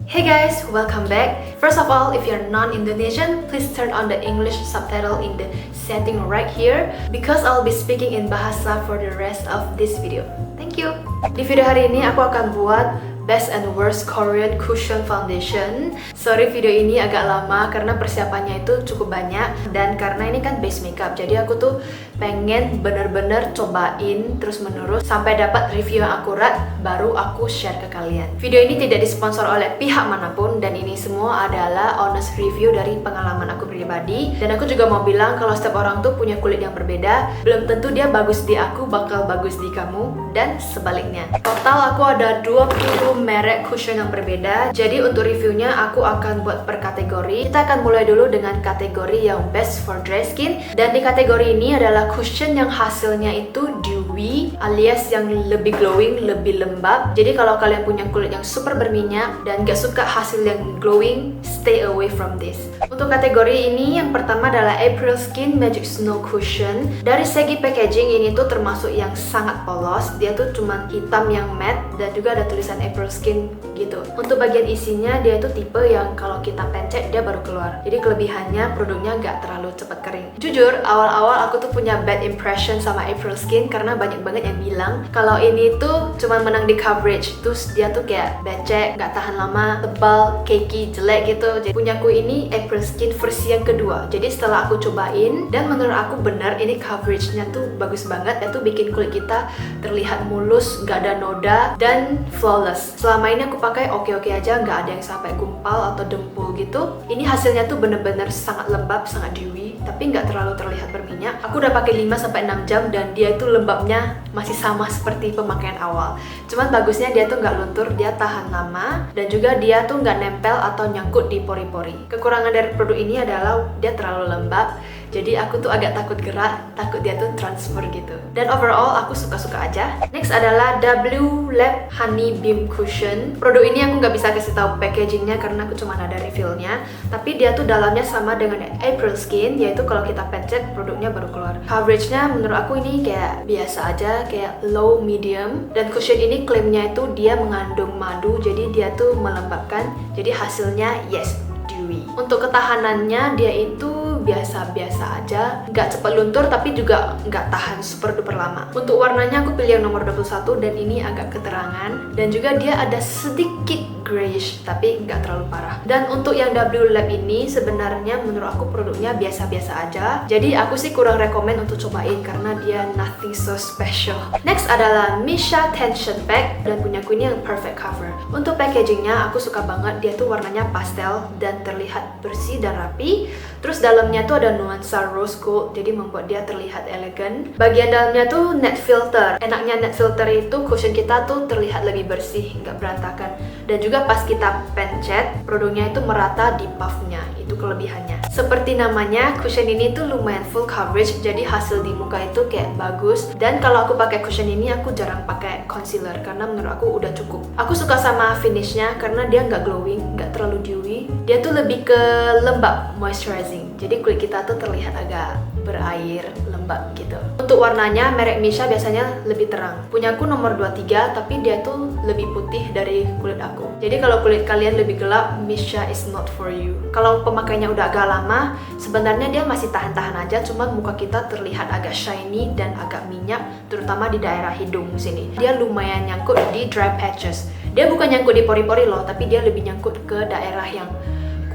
Hey guys, welcome back. First of all, if you're non-Indonesian, please turn on the English subtitle in the setting right here because I'll be speaking in bahasa for the rest of this video. Thank you. Di video hari ini aku akan buat Best and Worst Korean Cushion Foundation. Sorry video ini agak lama karena persiapannya itu cukup banyak dan karena ini kan base makeup, jadi aku tuh pengen bener-bener cobain terus menerus sampai dapat review yang akurat baru aku share ke kalian. Video ini tidak disponsor oleh pihak manapun dan ini semua adalah honest review dari pengalaman aku pribadi. Dan aku juga mau bilang kalau setiap orang tuh punya kulit yang berbeda, belum tentu dia bagus di aku bakal bagus di kamu dan sebaliknya. Total aku ada 20 merek cushion yang berbeda. Jadi untuk reviewnya aku akan buat per kategori. Kita akan mulai dulu dengan kategori yang best for dry skin. Dan di kategori ini adalah cushion yang hasilnya itu dewy alias yang lebih glowing, lebih lembab. Jadi kalau kalian punya kulit yang super berminyak dan gak suka hasil yang glowing, stay away from this. Untuk kategori ini yang pertama adalah April Skin Magic Snow Cushion. Dari segi packaging ini tuh termasuk yang sangat polos. Dia tuh cuman hitam yang matte dan juga ada tulisan April Skin gitu. Untuk bagian isinya dia itu tipe yang kalau kita pencet dia baru keluar. Jadi kelebihannya produknya gak terlalu cepat kering. Jujur awal-awal aku tuh punya bad impression sama April Skin karena banyak banget yang bilang kalau ini tuh cuma menang di coverage, terus dia tuh kayak becek, gak tahan lama, tebal, cakey, jelek gitu. Jadi punyaku ini April Skin versi yang kedua. Jadi setelah aku cobain dan menurut aku benar ini coveragenya tuh bagus banget. Itu bikin kulit kita terlihat mulus, gak ada noda dan flawless. Selama ini aku pakai oke-oke aja, nggak ada yang sampai gumpal atau dempul gitu. Ini hasilnya tuh bener-bener sangat lembab, sangat dewy, tapi nggak terlalu terlihat berminyak. Aku udah pakai 5-6 jam dan dia itu lembabnya masih sama seperti pemakaian awal. Cuman bagusnya dia tuh nggak luntur, dia tahan lama dan juga dia tuh nggak nempel atau nyangkut di pori-pori. Kekurangan dari produk ini adalah dia terlalu lembab. Jadi aku tuh agak takut gerak, takut dia tuh transfer gitu. Dan overall aku suka-suka aja. Next adalah W Lab Honey Beam Cushion. Produk ini aku nggak bisa kasih tahu packagingnya karena aku cuma ada refillnya. Tapi dia tuh dalamnya sama dengan April Skin, yaitu kalau kita pencet produknya baru keluar. Coveragenya menurut aku ini kayak biasa aja, kayak low medium. Dan cushion ini klaimnya itu dia mengandung madu, jadi dia tuh melembabkan. Jadi hasilnya yes, dewy. Untuk ketahanannya dia itu biasa-biasa aja, nggak cepat luntur tapi juga nggak tahan super duper lama. Untuk warnanya aku pilih yang nomor 21 dan ini agak keterangan dan juga dia ada sedikit grayish tapi nggak terlalu parah. Dan untuk yang W Lab ini sebenarnya menurut aku produknya biasa-biasa aja, jadi aku sih kurang rekomen untuk cobain karena dia nothing so special. Next adalah Missha Tension Pack dan punyaku ini yang perfect cover. Untuk packagingnya aku suka banget, dia tuh warnanya pastel dan terlihat bersih dan rapi. Terus dalamnya tuh ada nuansa rose gold, jadi membuat dia terlihat elegan. Bagian dalamnya tuh net filter. Enaknya net filter itu cushion kita tuh terlihat lebih bersih, nggak berantakan. Dan juga pas kita pencet, produknya itu merata di puffnya. Itu kelebihannya. Seperti namanya, cushion ini tuh lumayan full coverage, jadi hasil di muka itu kayak bagus. Dan kalau aku pakai cushion ini, aku jarang pakai concealer karena menurut aku udah cukup. Aku suka sama finishnya karena dia nggak glowing, nggak terlalu dewy. Dia tuh lebih ke lembab, moisturizing. Jadi kulit kita tuh terlihat agak berair, lembab gitu. Untuk warnanya, merek Missha biasanya lebih terang. Punyaku nomor 23, tapi dia tuh lebih putih dari kulit aku. Jadi kalau kulit kalian lebih gelap, Missha is not for you. Kalau pemakainya udah agak lama, sebenarnya dia masih tahan-tahan aja, cuman muka kita terlihat agak shiny dan agak minyak, terutama di daerah hidung sini. Dia lumayan nyangkut di dry patches. Dia bukan nyangkut di pori-pori loh, tapi dia lebih nyangkut ke daerah yang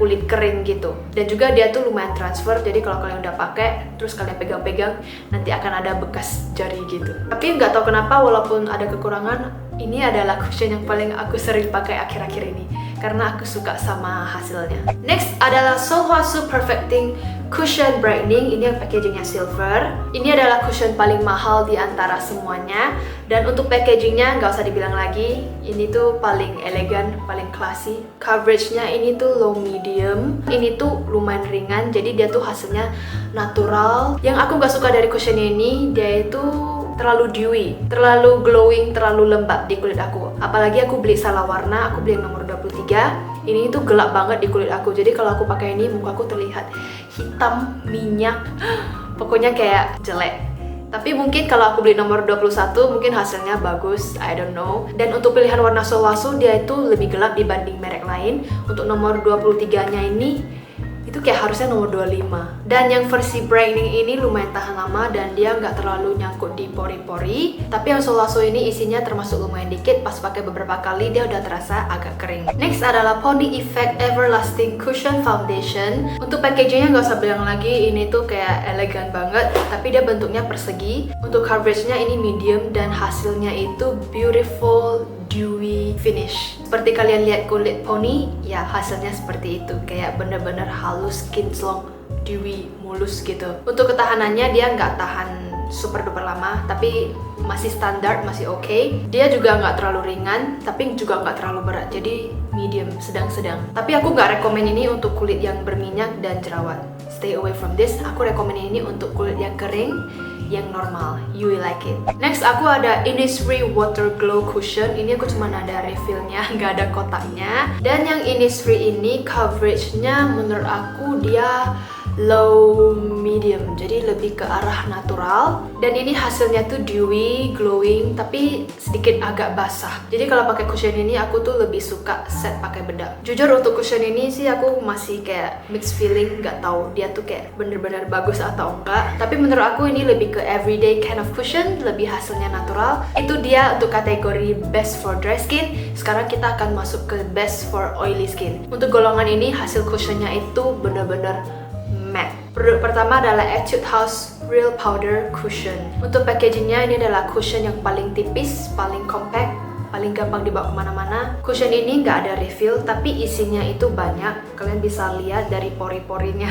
kulit kering gitu. Dan juga dia tuh lumayan transfer, jadi kalau kalian udah pakai terus kalian pegang-pegang nanti akan ada bekas jari gitu. Tapi nggak tahu kenapa walaupun ada kekurangan, ini adalah cushion yang paling aku sering pakai akhir-akhir ini karena aku suka sama hasilnya. Next adalah Solhwasu Perfecting Cushion Brightening. Ini yang packagingnya silver. Ini adalah cushion paling mahal di antara semuanya. Dan untuk packagingnya nggak usah dibilang lagi, ini tuh paling elegan, paling classy. Coveragenya ini tuh low medium. Ini tuh lumayan ringan, jadi dia tuh hasilnya natural. Yang aku nggak suka dari cushion ini, dia itu terlalu dewy, terlalu glowing, terlalu lembab di kulit aku. Apalagi aku beli salah warna, aku beli yang nomor 23. Ini tuh gelap banget di kulit aku. Jadi kalau aku pakai ini, muka aku terlihat hitam, minyak. Pokoknya kayak jelek. Tapi mungkin kalau aku beli nomor 21 mungkin hasilnya bagus, I don't know. Dan untuk pilihan warna Solaso dia itu lebih gelap dibanding merek lain. Untuk nomor 23-nya ini itu kayak harusnya nomor 25. Dan yang versi brightening ini lumayan tahan lama dan dia nggak terlalu nyangkut di pori-pori. Tapi yang Solaso ini isinya termasuk lumayan dikit, pas pakai beberapa kali dia udah terasa agak kering. Next adalah Pony Effect Everlasting Cushion Foundation. Untuk packagingnya nggak usah bilang lagi, ini tuh kayak elegan banget, tapi dia bentuknya persegi. Untuk coveragenya ini medium dan hasilnya itu beautiful dewy finish. Seperti kalian lihat kulit poni, ya hasilnya seperti itu. Kayak bener-bener halus, skin long, dewy, mulus gitu. Untuk ketahanannya dia nggak tahan super duper lama, tapi masih standar, masih oke. Dia juga nggak terlalu ringan, tapi juga nggak terlalu berat. Jadi medium, sedang-sedang. Tapi aku nggak rekomen ini untuk kulit yang berminyak dan jerawat. Stay away from this. Aku rekomen ini untuk kulit yang kering, yang normal, you will like it. Next aku ada Innisfree Water Glow Cushion. Ini aku cuma ada refillnya, nggak ada kotaknya. Dan yang Innisfree ini coveragenya menurut aku dia low medium, jadi lebih ke arah natural. Dan ini hasilnya tuh dewy, glowing, tapi sedikit agak basah. Jadi kalau pakai cushion ini aku tuh lebih suka set pakai bedak. Jujur untuk cushion ini sih aku masih kayak mixed feeling, nggak tahu dia tuh kayak bener-bener bagus atau enggak. Tapi menurut aku ini lebih ke everyday kind of cushion, lebih hasilnya natural. Itu dia untuk kategori best for dry skin. Sekarang kita akan masuk ke best for oily skin. Untuk golongan ini hasil cushionnya itu bener-bener matte. Produk pertama adalah Etude House Real Powder Cushion. Untuk packagingnya ini adalah cushion yang paling tipis, paling compact, paling gampang dibawa kemana-mana. Cushion ini nggak ada refill, tapi isinya itu banyak. Kalian bisa lihat dari pori-porinya.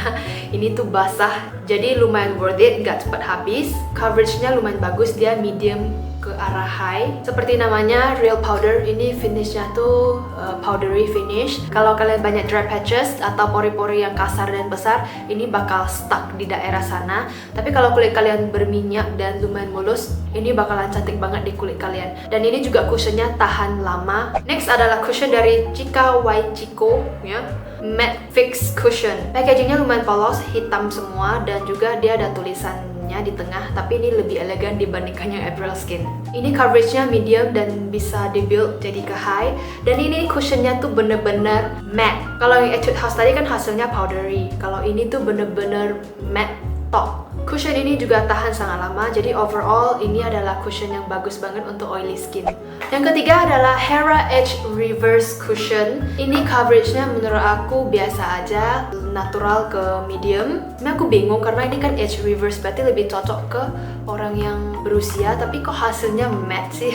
Ini tuh basah, jadi lumayan worth it, nggak cepat habis. Coveragenya lumayan bagus, dia medium ke arah high. Seperti namanya Real Powder, ini finishnya tuh powdery finish. Kalau kalian banyak dry patches atau pori-pori yang kasar dan besar, ini bakal stuck di daerah sana. Tapi kalau kulit kalian berminyak dan lumayan mulus, ini bakalan cantik banget di kulit kalian. Dan ini juga cushionnya tahan lama. Next adalah cushion dari Chika Waijiko ya, Matte Fix Cushion. Packagingnya lumayan polos, hitam semua, dan juga dia ada tulisannya di tengah, tapi ini lebih elegan dibandingkan yang April Skin. Ini coveragenya medium dan bisa dibuild jadi ke high. Dan ini cushionnya tuh bener-bener matte. Kalau yang Etude House tadi kan hasilnya powdery, kalau ini tuh bener-bener matte top. Cushion ini juga tahan sangat lama, jadi overall ini adalah cushion yang bagus banget untuk oily skin. Yang ketiga adalah Hera Edge Reverse Cushion. Ini coveragenya menurut aku biasa aja, natural ke medium. Tapi aku bingung karena ini kan edge reverse, berarti lebih cocok ke orang yang berusia, tapi kok hasilnya matte sih.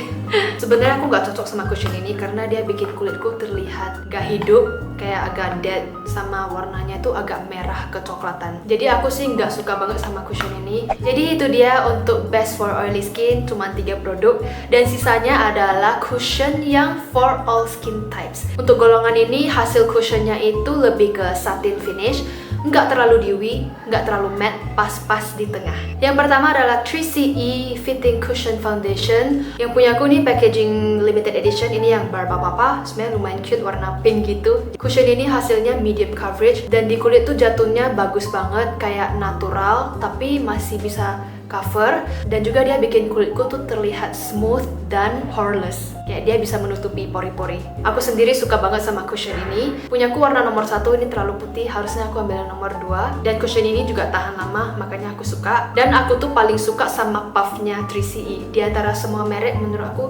Sebenarnya aku nggak cocok sama cushion ini karena dia bikin kulitku terlihat gak hidup, kayak agak dead, sama warnanya tuh agak merah kecoklatan. Jadi aku sih nggak suka banget sama cushion ini. Jadi itu dia untuk best for oily skin, cuma 3 produk. Dan sisanya adalah cushion yang for all skin types. Untuk golongan ini hasil cushionnya itu lebih ke satin finish, nggak terlalu dewy, nggak terlalu matte, pas-pas di tengah. Yang pertama adalah 3CE Fitting Cushion Foundation. Yang punya aku nih packaging limited edition, ini yang papa, sebenarnya lumayan cute, warna pink gitu. Cushion ini hasilnya medium coverage, dan di kulit tuh jatuhnya bagus banget, kayak natural, tapi masih bisa cover. Dan juga dia bikin kulitku tuh terlihat smooth dan poreless, kayak dia bisa menutupi pori-pori. Aku sendiri suka banget sama cushion ini. Punyaku warna nomor 1, ini terlalu putih, harusnya aku ambil yang nomor 2. Dan cushion ini juga tahan lama, makanya aku suka. Dan aku tuh paling suka sama puffnya 3CE. Di antara semua merek, menurut aku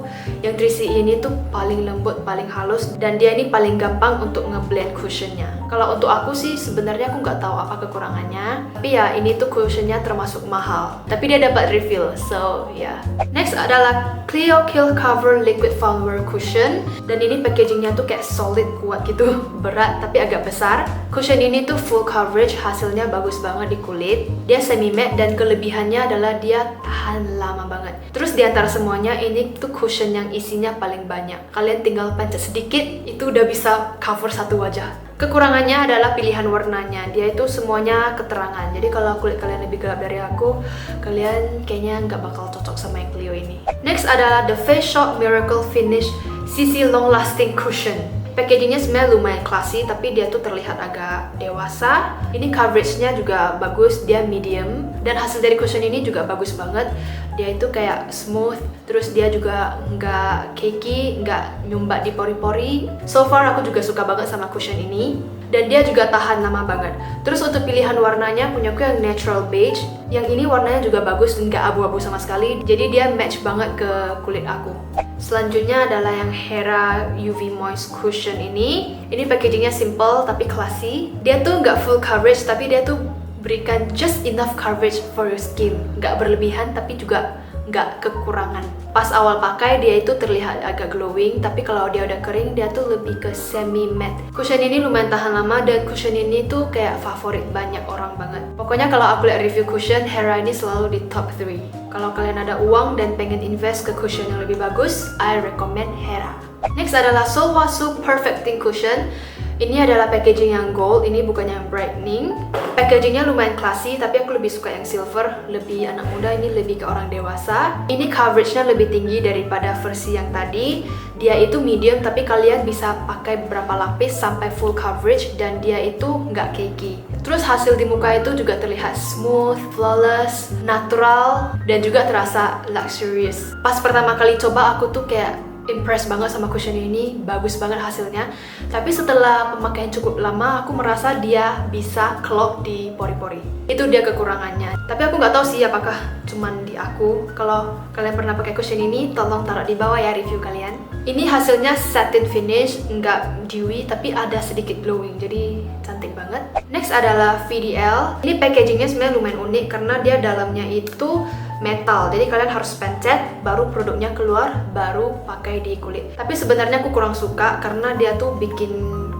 yang 3CE ini tuh paling lembut, paling halus, dan dia ini paling gampang untuk ngeblend cushionnya. Kalau untuk aku sih sebenarnya aku nggak tahu apa kekurangannya, tapi ya ini tuh cushionnya termasuk mahal, tapi dia dapat refill, so ya. Next adalah Clio Kill Cover Liquid Foundwear Cushion. Dan ini packagingnya tuh kayak solid, kuat gitu, berat tapi agak besar. Cushion ini tuh full coverage, hasilnya bagus banget di kulit. Dia semi matte dan kelebihannya adalah dia tahan lama banget. Terus di antara semuanya ini tuh cushion yang isinya paling banyak. Kalian tinggal pencet sedikit, itu udah bisa cover satu wajah. Kekurangannya adalah pilihan warnanya, dia itu semuanya keterangan. Jadi kalau kulit kalian lebih gelap dari aku, kalian kayaknya nggak bakal cocok sama yang Clio ini. Next adalah The Face Shop Miracle Finish CC Long Lasting Cushion. packagingnya sebenarnya lumayan classy, tapi dia tuh terlihat agak dewasa. Ini coveragenya juga bagus, dia medium. Dan hasil dari cushion ini juga bagus banget. Dia itu kayak smooth, terus dia juga nggak cakey, nggak nyumbat di pori-pori. So far aku juga suka banget sama cushion ini. Dan dia juga tahan lama banget. Terus untuk pilihan warnanya, punyaku yang natural beige. Yang ini warnanya juga bagus, nggak abu-abu sama sekali. Jadi dia match banget ke kulit aku. Selanjutnya adalah yang Hera UV Moist Cushion ini. Ini packagingnya simple tapi classy. Dia tuh nggak full coverage, tapi dia tuh berikan just enough coverage for your skin. Nggak berlebihan, tapi juga nggak kekurangan. Pas awal pakai dia itu terlihat agak glowing, tapi kalau dia udah kering dia tuh lebih ke semi matte. Cushion ini lumayan tahan lama dan cushion ini tuh kayak favorit banyak orang banget. Pokoknya kalau aku lihat review cushion, Hera ini selalu di top 3. Kalau kalian ada uang dan pengen invest ke cushion yang lebih bagus, I recommend Hera. Next adalah Solwasu Perfecting Cushion. Ini adalah packaging yang gold, ini bukan yang brightening. Packagingnya lumayan classy, tapi aku lebih suka yang silver, lebih anak muda, ini lebih ke orang dewasa. Ini coveragenya lebih tinggi daripada versi yang tadi. Dia itu medium, tapi kalian bisa pakai beberapa lapis sampai full coverage, dan dia itu nggak cakey. Terus hasil di muka itu juga terlihat smooth, flawless, natural, dan juga terasa luxurious. Pas pertama kali coba aku tuh kayak impressed banget sama cushion ini, bagus banget hasilnya. Tapi setelah pemakaian cukup lama, aku merasa dia bisa clog di pori-pori. Itu dia kekurangannya. Tapi aku nggak tahu sih apakah cuman di aku. Kalau kalian pernah pakai cushion ini, tolong taruh di bawah ya review kalian. Ini hasilnya satin finish, nggak dewy, tapi ada sedikit glowing, jadi cantik banget. Next adalah VDL. Ini packagingnya sebenarnya lumayan unik karena dia dalamnya itu metal, jadi kalian harus pencet baru produknya keluar, baru pakai di kulit. Tapi sebenarnya aku kurang suka karena dia tuh bikin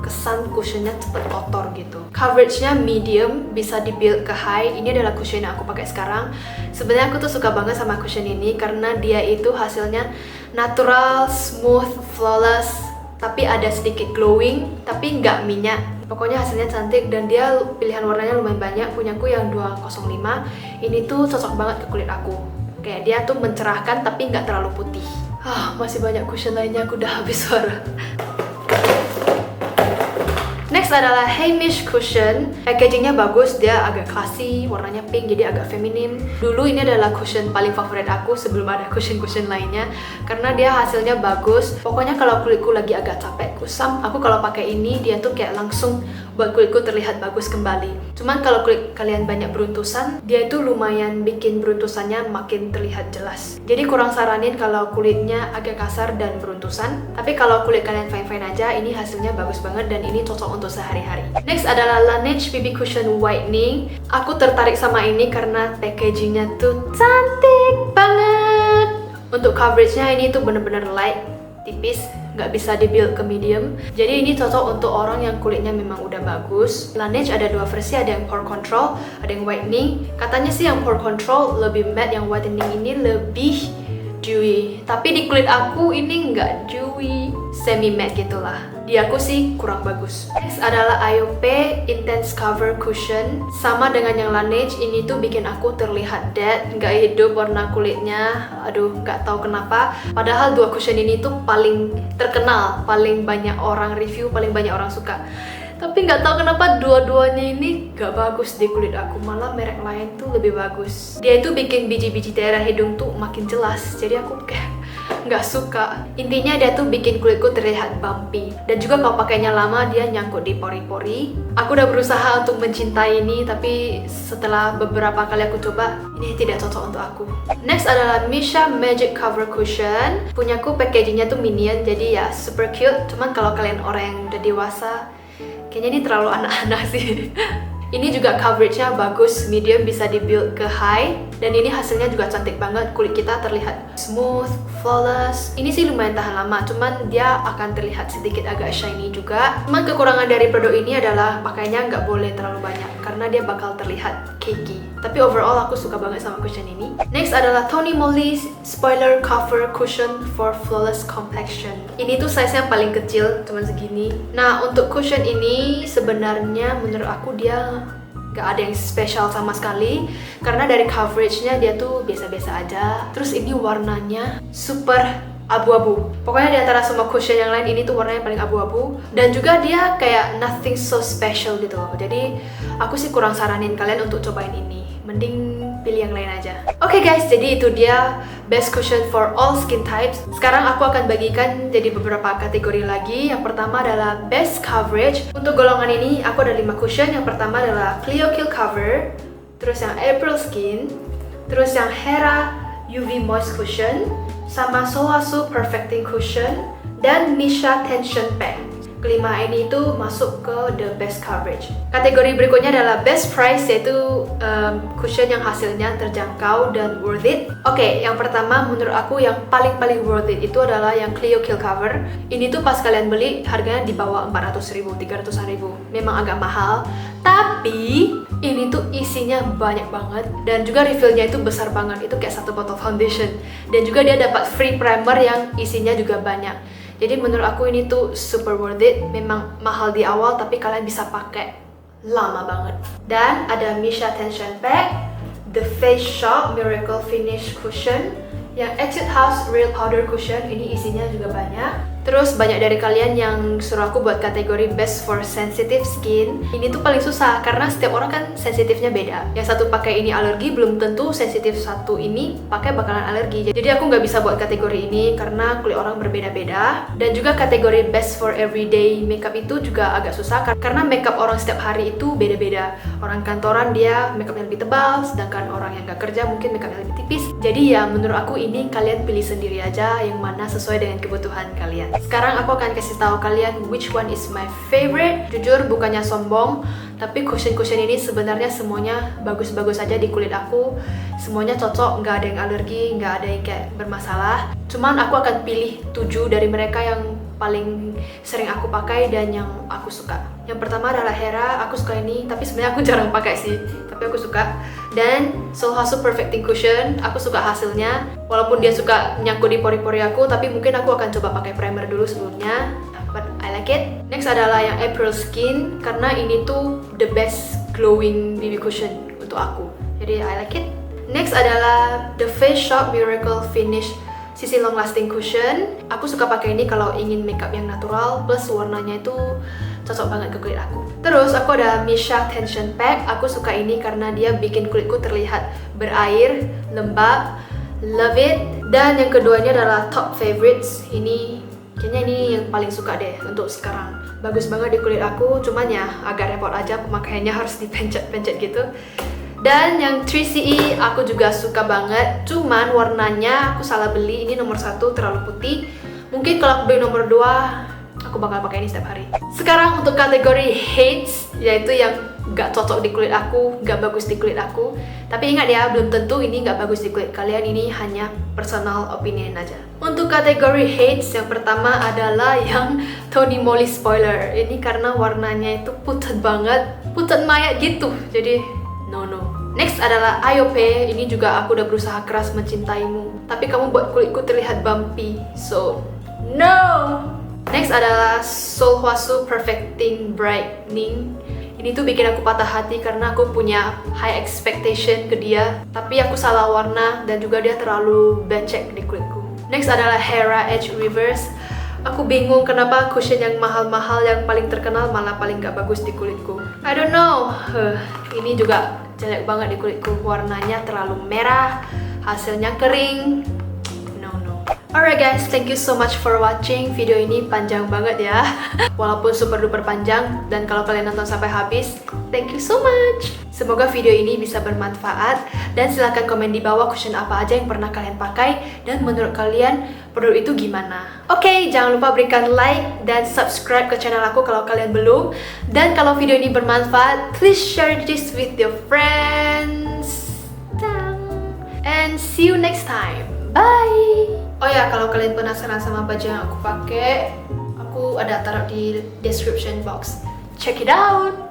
kesan cushionnya cepet kotor gitu. Coveragenya medium, bisa di-build ke high. Ini adalah cushion yang aku pakai sekarang. Sebenarnya aku tuh suka banget sama cushion ini karena dia itu hasilnya natural, smooth, flawless, tapi ada sedikit glowing, tapi nggak minyak. Pokoknya hasilnya cantik dan dia pilihan warnanya lumayan banyak. Punyaku yang 205. Ini tuh cocok banget ke kulit aku. Kayak dia tuh mencerahkan tapi nggak terlalu putih. Masih banyak cushion lainnya, aku udah habis suara. Next adalah Heimish Cushion. Packagingnya bagus, dia agak classy, warnanya pink jadi agak feminim. Dulu ini adalah cushion paling favorit aku sebelum ada cushion-cushion lainnya karena dia hasilnya bagus. Pokoknya kalau kulitku lagi agak capek kusam, aku kalau pakai ini dia tuh kayak langsung buat kulitku terlihat bagus kembali. Cuman kalau kulit kalian banyak beruntusan, dia itu lumayan bikin beruntusannya makin terlihat jelas. Jadi kurang saranin kalau kulitnya agak kasar dan beruntusan. Tapi kalau kulit kalian fine-fine aja, ini hasilnya bagus banget dan ini cocok untuk sehari-hari. Next adalah Laneige BB Cushion Whitening. Aku tertarik sama ini karena packagingnya tuh cantik banget. Untuk coveragenya ini tuh bener-bener light, tipis, nggak bisa di-build ke medium. Jadi ini cocok untuk orang yang kulitnya memang udah bagus. Laneige ada dua versi, ada yang pore control, ada yang whitening. Katanya sih yang pore control lebih matte, yang whitening ini lebih dewy. Tapi di kulit aku ini nggak dewy, semi matte gitulah. Di aku sih kurang bagus. Next adalah IOP Intense Cover Cushion. Sama dengan yang Laneige, ini tuh bikin aku terlihat dead, nggak hidup warna kulitnya. Aduh, nggak tahu kenapa. Padahal dua cushion ini tuh paling terkenal, paling banyak orang review, paling banyak orang suka. Tapi nggak tahu kenapa dua-duanya ini nggak bagus di kulit aku. Malah merek lain tuh lebih bagus. Dia itu bikin biji-biji daerah hidung tuh makin jelas. Jadi aku kayak nggak suka. Intinya dia tuh bikin kulitku terlihat bumpy. Dan juga kalau pakainya lama dia nyangkut di pori-pori. Aku udah berusaha untuk mencintai ini, tapi setelah beberapa kali aku coba, ini tidak cocok untuk aku. Next adalah Missha Magic Cover Cushion. Punyaku packagingnya tuh minion, jadi ya super cute. Cuman kalau kalian orang yang udah dewasa, kayaknya ini terlalu anak-anak sih. Ini juga coveragenya bagus, medium, bisa di-build ke high. Dan ini hasilnya juga cantik banget, kulit kita terlihat smooth, flawless. Ini sih lumayan tahan lama, cuman dia akan terlihat sedikit agak shiny juga. Cuman kekurangan dari produk ini adalah pakainya nggak boleh terlalu banyak, karena dia bakal terlihat cakey. Tapi overall aku suka banget sama cushion ini. Next adalah Tony Moly Spoiler Cover Cushion for Flawless Complexion. Ini tuh size-nya paling kecil, cuman segini. Nah, untuk cushion ini sebenarnya menurut aku dia gak ada yang spesial sama sekali karena dari coveragenya dia tuh biasa-biasa aja. Terus ini warnanya super abu-abu. Pokoknya di antara semua cushion yang lain, ini tuh warnanya paling abu-abu. Dan juga dia kayak nothing so special gitu loh. Jadi aku sih kurang saranin kalian untuk cobain ini. Mending pilih yang lain aja. Oke guys, jadi itu dia best cushion for all skin types. Sekarang aku akan bagikan jadi beberapa kategori lagi. Yang pertama adalah best coverage. Untuk golongan ini aku ada 5 cushion. Yang pertama adalah Clio Kill Cover, terus yang April Skin, terus yang Hera UV Moist Cushion, sama Sohasu Perfecting Cushion, dan Misha Tension Pack. Kelima ini itu masuk ke the best coverage. Kategori berikutnya adalah best price, yaitu cushion yang hasilnya terjangkau dan worth it. Oke, yang pertama menurut aku yang paling worth it itu adalah yang Clio Kill Cover. Ini tuh pas kalian beli harganya di bawah 400.000, 300.000. Memang agak mahal, tapi ini tuh isinya banyak banget dan juga refillnya itu besar banget. Itu kayak satu botol foundation. Dan juga dia dapat free primer yang isinya juga banyak. Jadi menurut aku ini tuh super worth it. Memang mahal di awal tapi kalian bisa pakai lama banget. Dan ada Misha Tension Pack, The Face Shop Miracle Finish Cushion, yang Etude House Real Powder Cushion. Ini isinya juga banyak. Terus banyak dari kalian yang suruh aku buat kategori best for sensitive skin. Ini tuh paling susah karena setiap orang kan sensitifnya beda. Yang satu pakai ini alergi, belum tentu sensitif satu ini pakai bakalan alergi. Jadi aku nggak bisa buat kategori ini karena kulit orang berbeda-beda. Dan juga kategori best for everyday makeup itu juga agak susah karena makeup orang setiap hari itu beda-beda. Orang kantoran dia makeupnya lebih tebal, sedangkan orang yang nggak kerja mungkin makeupnya lebih tipis. Jadi ya menurut aku ini kalian pilih sendiri aja yang mana sesuai dengan kebutuhan kalian. Sekarang aku akan kasih tahu kalian which one is my favorite. Jujur bukannya sombong, tapi cushion ini sebenarnya semuanya bagus-bagus aja di kulit aku. Semuanya cocok, nggak ada yang alergi, nggak ada yang kayak bermasalah. Cuman aku akan pilih 7 dari mereka yang paling sering aku pakai dan yang aku suka. Yang pertama adalah Hera. Aku suka ini, tapi sebenarnya aku jarang pakai sih, tapi aku suka. Dan Sohasu Perfecting Cushion, aku suka hasilnya. Walaupun dia suka nyangkut di pori-pori aku, tapi mungkin aku akan coba pakai primer dulu sebelumnya. But I like it. Next adalah yang April Skin, karena ini tuh the best glowing BB cushion untuk aku. Jadi I like it. Next adalah The Face Shop Miracle Finish Sisi Long Lasting Cushion. Aku suka pakai ini kalau ingin makeup yang natural, plus warnanya itu cocok banget ke kulit aku. Terus aku ada Misha Tension Pack. Aku suka ini karena dia bikin kulitku terlihat berair, lembab. Love it. Dan yang kedua ini adalah Top Favorites. Kayaknya ini yang paling suka deh untuk sekarang. Bagus banget di kulit aku, cuman ya agak repot aja pemakaiannya, harus dipencet-pencet gitu. Dan yang 3CE aku juga suka banget, cuman warnanya aku salah beli. Ini nomor 1 terlalu putih. Mungkin kalau aku beli nomor 2 aku bakal pakai ini setiap hari. Sekarang untuk kategori hates, yaitu yang gak cocok di kulit aku, gak bagus di kulit aku. Tapi ingat ya, belum tentu ini gak bagus di kulit kalian. Ini hanya personal opinion aja. Untuk kategori hates, yang pertama adalah yang Tony Moly Spoiler. Ini karena warnanya itu pucat banget, pucat mayat gitu. Jadi no. Next adalah IOP. Ini juga aku udah berusaha keras mencintaimu, tapi kamu buat kulitku terlihat bumpy, so no. Next adalah Sohasu Perfecting Brightening. Ini tuh bikin aku patah hati karena aku punya high expectation ke dia, tapi aku salah warna dan juga dia terlalu becek di kulitku. Next adalah Hera Edge Reverse. Aku bingung kenapa cushion yang mahal-mahal yang paling terkenal malah paling gak bagus di kulitku. I don't know. Ini juga jelek banget di kulitku. Warnanya terlalu merah, hasilnya kering. No. Alright guys, thank you so much for watching. Video ini panjang banget ya. Walaupun super duper panjang, dan kalau kalian nonton sampai habis, thank you so much. Semoga video ini bisa bermanfaat, dan silahkan komen di bawah cushion apa aja yang pernah kalian pakai dan menurut kalian produk itu gimana. Oke, jangan lupa berikan like dan subscribe ke channel aku kalau kalian belum. Dan kalau video ini bermanfaat, please share this with your friends. And see you next time. Bye. Oh ya, kalau kalian penasaran sama baju yang aku pakai, aku ada taruh di description box. Check it out.